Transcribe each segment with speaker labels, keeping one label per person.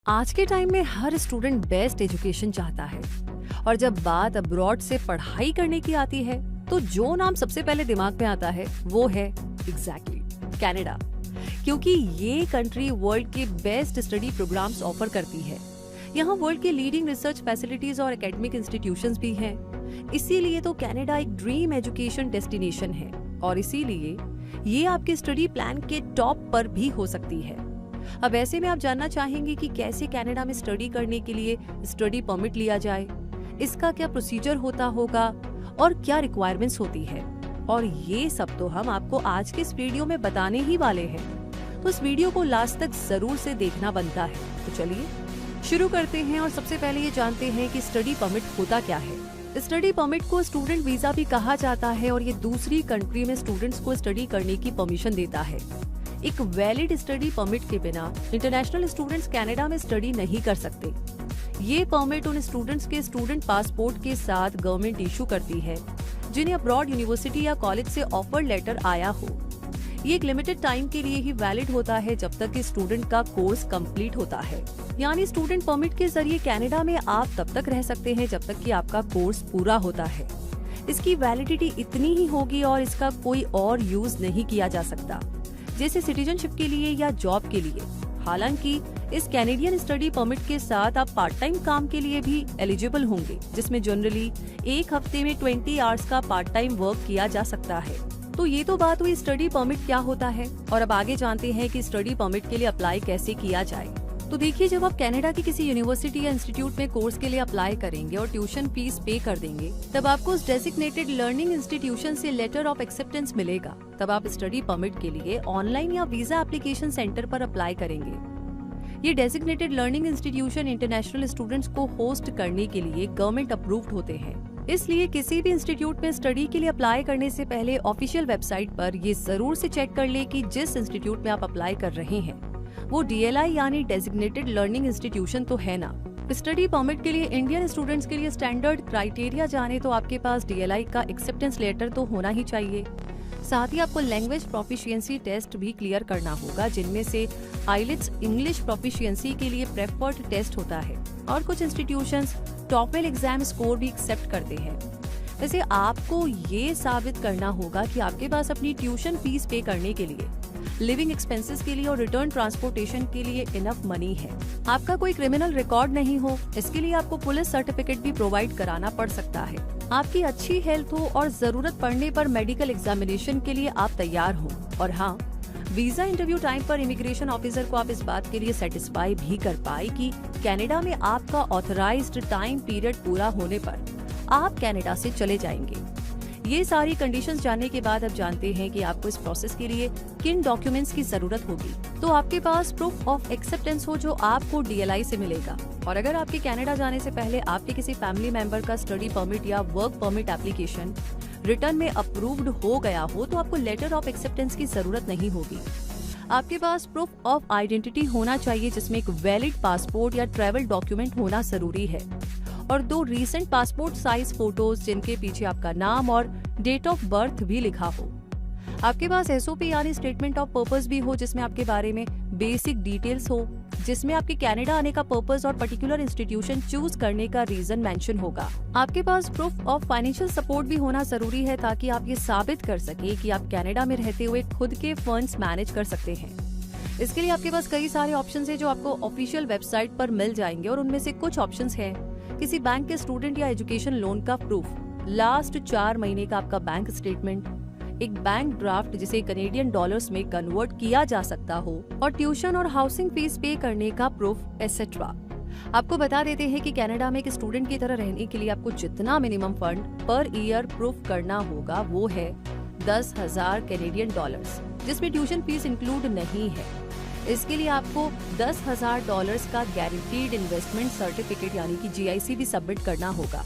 Speaker 1: आज के टाइम में हर स्टूडेंट बेस्ट एजुकेशन चाहता है और जब बात अब्रॉड से पढ़ाई करने की आती है तो जो नाम सबसे पहले दिमाग में आता है वो है कनाडा। क्योंकि ये कंट्री वर्ल्ड के बेस्ट स्टडी प्रोग्राम्स ऑफर करती है। यहाँ वर्ल्ड के लीडिंग रिसर्च फैसिलिटीज और एकेडमिक इंस्टीट्यूशंस भी हैं। इसीलिए तो कनाडा एक ड्रीम एजुकेशन डेस्टिनेशन है और इसीलिए ये आपके स्टडी प्लान के टॉप पर भी हो सकती है। अब ऐसे में आप जानना चाहेंगे कि कैसे कनाडा में स्टडी करने के लिए स्टडी परमिट लिया जाए, इसका क्या प्रोसीजर होता होगा और क्या रिक्वायरमेंट्स होती है, और ये सब तो हम आपको आज के इस वीडियो में बताने ही वाले हैं। तो इस वीडियो को लास्ट तक जरूर से देखना बनता है। तो चलिए शुरू करते हैं और सबसे पहले ये जानते हैं कि स्टडी परमिट होता क्या है। स्टडी परमिट को स्टूडेंट वीजा भी कहा जाता है और ये दूसरी कंट्री में स्टूडेंट्स को स्टडी करने की परमिशन देता है। एक वैलिड स्टडी परमिट के बिना इंटरनेशनल स्टूडेंट्स कनाडा में स्टडी नहीं कर सकते। ये परमिट उन स्टूडेंट्स के स्टूडेंट पासपोर्ट के साथ गवर्नमेंट इशू करती है जिन्हें अब्रॉड यूनिवर्सिटी या कॉलेज से ऑफर लेटर आया हो। ये एक लिमिटेड टाइम के लिए ही वैलिड होता है जब तक कि स्टूडेंट का कोर्स कंप्लीट होता है। यानी स्टूडेंट परमिट के जरिए कनाडा में आप तब तक रह सकते हैं जब तक कि आपका कोर्स पूरा होता है। इसकी वैलिडिटी इतनी ही होगी और इसका कोई और यूज नहीं किया जा सकता, जैसे सिटीजनशिप के लिए या जॉब के लिए। हालांकि इस कैनेडियन स्टडी परमिट के साथ आप पार्ट टाइम काम के लिए भी एलिजिबल होंगे, जिसमें जनरली एक हफ्ते में 20 आवर्स का पार्ट टाइम वर्क किया जा सकता है। तो ये तो बात हुई स्टडी परमिट क्या होता है, और अब आगे जानते हैं कि स्टडी परमिट के लिए अप्लाई कैसे किया जाए। तो देखिए, जब आप कनाडा की किसी यूनिवर्सिटी या इंस्टीट्यूट में कोर्स के लिए अप्लाई करेंगे और ट्यूशन फीस पे कर देंगे, तब आपको उस डेजिग्नेटेड लर्निंग इंस्टीट्यूशन से लेटर ऑफ एक्सेप्टेंस मिलेगा। तब आप स्टडी परमिट के लिए ऑनलाइन या वीजा एप्लीकेशन सेंटर पर अप्लाई करेंगे। ये designated learning institution international students को होस्ट करने के लिए गवर्नमेंट अप्रूव्ड होते हैं। इसलिए किसी भी इंस्टीट्यूट में स्टडी के लिए अप्लाई करने से पहले ऑफिशियल वेबसाइट पर ये जरूर से चेक कर ले कि जिस इंस्टीट्यूट में आप अप्लाई कर रहे हैं वो DLI यानी डेजिग्नेटेड लर्निंग इंस्टीट्यूशन तो है ना। स्टडी परमिट के लिए इंडियन स्टूडेंट्स के लिए स्टैंडर्ड क्राइटेरिया जाने तो आपके पास DLI का एक्सेप्टेंस लेटर तो होना ही चाहिए। साथ ही आपको लैंग्वेज प्रोफिशिएंसी टेस्ट भी क्लियर करना होगा, जिनमें से IELTS इंग्लिश प्रोफिशिएंसी के लिए प्रेफर्ड टेस्ट होता है और कुछ इंस्टीट्यूशंस TOEFL एग्जाम स्कोर भी एक्सेप्ट करते हैं। वैसे आपको ये साबित करना होगा कि आपके पास अपनी ट्यूशन फीस पे करने के लिए, लिविंग एक्सपेंसेस के लिए और रिटर्न ट्रांसपोर्टेशन के लिए इनफ मनी है। आपका कोई क्रिमिनल रिकॉर्ड नहीं हो, इसके लिए आपको पुलिस सर्टिफिकेट भी प्रोवाइड कराना पड़ सकता है। आपकी अच्छी हेल्थ हो और जरूरत पड़ने पर मेडिकल एग्जामिनेशन के लिए आप तैयार हो। और हाँ, वीजा इंटरव्यू टाइम पर इमिग्रेशन ऑफिसर को आप इस बात के लिए सेटिस्फाई भी कर पाए कि कनाडा में आपका ऑथराइज्ड टाइम पीरियड पूरा होने पर आप कनाडा से चले जाएंगे। ये सारी कंडीशंस जानने के बाद अब जानते हैं कि आपको इस प्रोसेस के लिए किन डॉक्यूमेंट्स की जरूरत होगी। तो आपके पास प्रूफ ऑफ एक्सेप्टेंस हो जो आपको DLI से मिलेगा, और अगर आपके कनाडा जाने से पहले आपके किसी फैमिली मेंबर का स्टडी परमिट या वर्क परमिट एप्लीकेशन रिटर्न में अप्रूव्ड हो गया हो तो आपको लेटर ऑफ एक्सेप्टेंस की जरूरत नहीं होगी। आपके पास प्रूफ ऑफ आइडेंटिटी होना चाहिए, जिसमें एक वैलिड पासपोर्ट या ट्रैवल डॉक्यूमेंट होना जरूरी है, और 2 रीसेंट पासपोर्ट साइज फोटोज जिनके पीछे आपका नाम और डेट ऑफ बर्थ भी लिखा हो। आपके पास SOP यानी स्टेटमेंट ऑफ पर्पस भी हो, जिसमें आपके बारे में बेसिक डिटेल्स हो, जिसमें आपके कनाडा आने का पर्पस और पर्टिकुलर इंस्टीट्यूशन चूज करने का रीजन मेंशन होगा। आपके पास प्रूफ ऑफ फाइनेंशियल सपोर्ट भी होना जरूरी है, ताकि आप ये साबित कर सके कि आप कनाडा में रहते हुए खुद के फंड्स मैनेज कर सकते हैं। इसके लिए आपके पास कई सारे ऑप्शंस हैं जो आपको ऑफिशियल वेबसाइट पर मिल जाएंगे, और उनमें से कुछ ऑप्शंस हैं किसी बैंक के स्टूडेंट या एजुकेशन लोन का प्रूफ, लास्ट 4 महीने का आपका बैंक स्टेटमेंट, एक बैंक ड्राफ्ट जिसे कनेडियन डॉलर्स में कन्वर्ट किया जा सकता हो, और ट्यूशन और हाउसिंग फीस पे करने का प्रूफ एसेट्रा। आपको बता देते हैं कि कनाडा में एक स्टूडेंट की तरह रहने के लिए आपको जितना minimum fund per year proof करना होगा वो है 10,000 कैनेडियन डॉलर्स, जिसमें ट्यूशन फीस इंक्लूड नहीं है। इसके लिए आपको $10,000 का गारंटीड इन्वेस्टमेंट सर्टिफिकेट यानी कि GIC भी सबमिट करना होगा।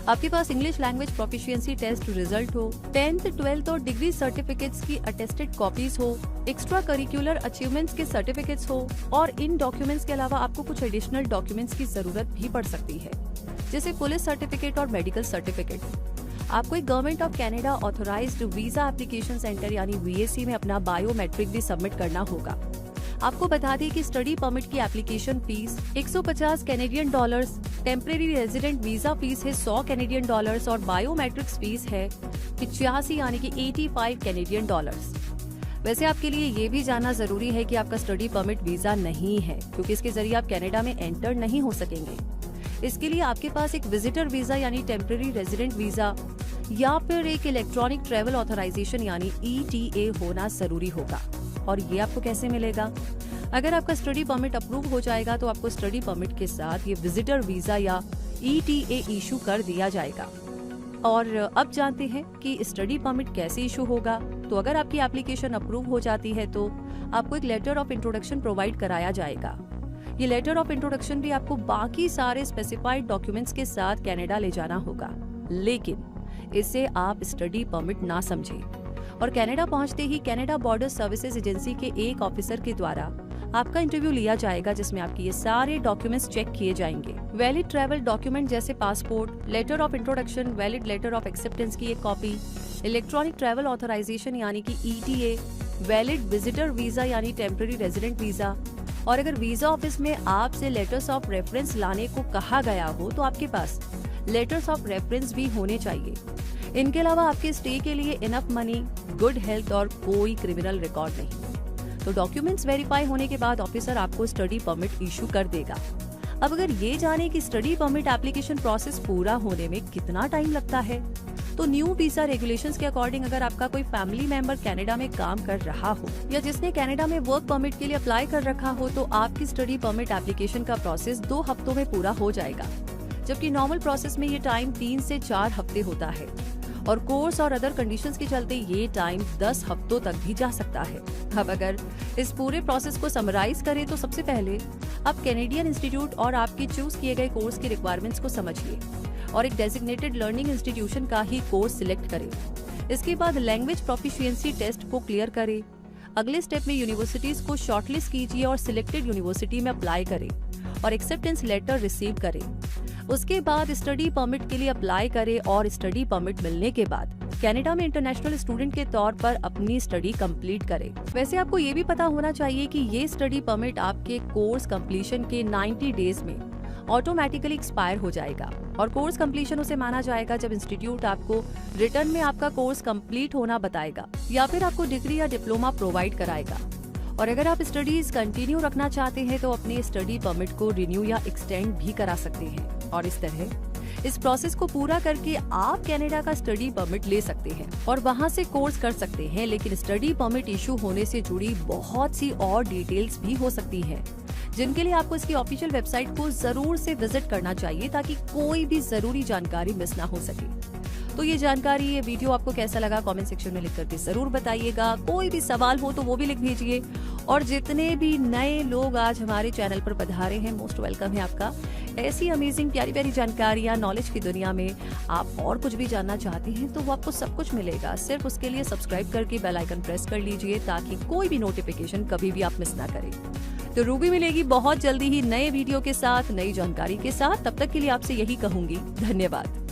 Speaker 1: आपके पास English language proficiency test result हो, 10th, 12th और डिग्री सर्टिफिकेट्स की अटेस्टेड कॉपीज हो, एक्स्ट्रा करिकुलर अचीवमेंट्स के सर्टिफिकेट्स हो, और इन डॉक्यूमेंट्स के अलावा आपको कुछ एडिशनल डॉक्यूमेंट्स की जरूरत भी पड़ सकती है, जैसे पुलिस सर्टिफिकेट और मेडिकल सर्टिफिकेट। आपको एक government of Canada authorised visa application centre यानी VAC में अपना बायोमेट्रिक भी सबमिट करना होगा। आपको बता दें कि स्टडी परमिट की application fees 150 Canadian dollars, temporary resident visa fees है 100 कैनेडियन डॉलर्स और बायोमेट्रिक्स फीस है 85 यानी कि 85 कैनेडियन डॉलर्स। वैसे आपके लिए ये भी जानना जरूरी है कि आपका स्टडी परमिट वीजा नहीं है, क्योंकि इसके जरिए आप कनाडा में एंटर नहीं हो सकेंगे। इसके लिए आपके पास एक विजिटर वीजा यानी टेम्परेरी रेजिडेंट वीजा या फिर एक इलेक्ट्रॉनिक ट्रैवल ऑथराइजेशन यानी ETA होना जरूरी होगा। और ये आपको कैसे मिलेगा? अगर आपका स्टडी परमिट अप्रूव हो जाएगा तो आपको स्टडी परमिट के साथ ये विजिटर वीजा या ETA इशू कर दिया जाएगा। और अब जानते हैं कि स्टडी परमिट कैसे इशू होगा। तो अगर आपकी एप्लीकेशन अप्रूव हो जाती है तो आपको एक लेटर ऑफ इंट्रोडक्शन प्रोवाइड कराया जाएगा। ये लेटर ऑफ इंट्रोडक्शन भी आपको बाकी सारे स्पेसिफाइड डॉक्यूमेंट्स के साथ कनाडा ले जाना होगा, लेकिन इसे आप स्टडी परमिट ना समझें। और कनाडा पहुंचते ही कनाडा बॉर्डर सर्विसेज एजेंसी के एक ऑफिसर के द्वारा आपका इंटरव्यू लिया जाएगा, जिसमें आपके ये सारे डॉक्यूमेंट्स चेक किए जाएंगे। वैलिड ट्रैवल डॉक्यूमेंट जैसे passport, letter of introduction, valid letter of acceptance की एक कॉपी, इलेक्ट्रॉनिक ट्रैवल ऑथराइजेशन यानी कि ETA, वैलिड विजिटर वीजा यानी टेम्परेरी रेजिडेंट वीजा, और अगर वीजा ऑफिस में आपसे लेटर्स ऑफ रेफरेंस लाने को कहा गया हो तो आपके पास लेटर्स ऑफ रेफरेंस भी होने चाहिए। इनके अलावा आपके स्टे के लिए इनफ मनी, गुड हेल्थ और कोई क्रिमिनल रिकॉर्ड नहीं। तो डॉक्यूमेंट्स वेरीफाई होने के बाद ऑफिसर आपको स्टडी परमिट इशू कर देगा। अब अगर ये जाने कि स्टडी परमिट एप्लीकेशन प्रोसेस पूरा होने में कितना टाइम लगता है, तो न्यू वीजा रेगुलेशंस के अकॉर्डिंग अगर आपका कोई फैमिली मेंबर कनाडा में काम कर रहा हो या जिसने कनाडा में वर्क परमिट के लिए अप्लाई कर रखा हो, तो आपकी स्टडी परमिट एप्लीकेशन का प्रोसेस 2 हफ्तों में पूरा हो जाएगा, जबकि नॉर्मल प्रोसेस में ये टाइम 3 से 4 हफ्ते होता है। और कोर्स और अदर कंडीशंस के चलते ये टाइम 10 हफ्तों तक भी जा सकता है। अब अगर इस पूरे प्रोसेस को समराइज करें तो सबसे पहले आप कैनेडियन इंस्टीट्यूट और आपके चूज किए गए कोर्स की रिक्वायरमेंट्स को समझिए और एक डेजिग्नेटेड लर्निंग इंस्टीट्यूशन का ही कोर्स सिलेक्ट करें। इसके बाद लैंग्वेज प्रोफिशिएंसी टेस्ट को क्लियर करें। अगले स्टेप में यूनिवर्सिटीज को शॉर्टलिस्ट कीजिए और सिलेक्टेड यूनिवर्सिटी में अप्लाई करें और एक्सेप्टेंस लेटर रिसीव करें। उसके बाद स्टडी परमिट के लिए अप्लाई करें और स्टडी परमिट मिलने के बाद कनाडा में इंटरनेशनल स्टूडेंट के तौर पर अपनी स्टडी कंप्लीट करें। वैसे आपको ये भी पता होना चाहिए कि ये स्टडी परमिट आपके कोर्स कंप्लीशन के 90 डेज में ऑटोमेटिकली एक्सपायर हो जाएगा और कोर्स कंप्लीशन उसे माना जाएगा जब इंस्टीट्यूट आपको रिटर्न में आपका कोर्स कंप्लीट होना बताएगा या फिर आपको डिग्री या डिप्लोमा प्रोवाइड कराएगा। और अगर आप स्टडीज कंटिन्यू रखना चाहते हैं तो अपने स्टडी परमिट को रिन्यू या एक्सटेंड भी करा सकते हैं और इस तरह इस प्रोसेस को पूरा करके आप कनाडा का स्टडी परमिट ले सकते हैं और वहां से कोर्स कर सकते हैं। लेकिन स्टडी परमिट इशू होने से जुड़ी बहुत सी और डिटेल्स भी हो सकती हैं, जिनके लिए आपको इसकी ऑफिशियल वेबसाइट को जरूर से विजिट करना चाहिए ताकि कोई भी जरूरी जानकारी मिस ना हो सके। तो ये जानकारी, ये वीडियो आपको कैसा लगा कमेंट सेक्शन में लिख करके जरूर बताइएगा। कोई भी सवाल हो तो वो भी लिख भेजिए और जितने भी नए लोग आज हमारे चैनल पर पधारे हैं, मोस्ट वेलकम है आपका। ऐसी अमेजिंग प्यारी प्यारी जानकारियां नॉलेज की दुनिया में आप और कुछ भी जानना चाहते हैं तो वो आपको सब कुछ मिलेगा। सिर्फ उसके लिए सब्सक्राइब करके बेल आइकन प्रेस कर लीजिए ताकि कोई भी नोटिफिकेशन कभी भी आप मिस ना करें। तो रूबी मिलेगी बहुत जल्दी ही नए वीडियो के साथ, नई जानकारी के साथ। तब तक के लिए आपसे यही कहूंगी, धन्यवाद।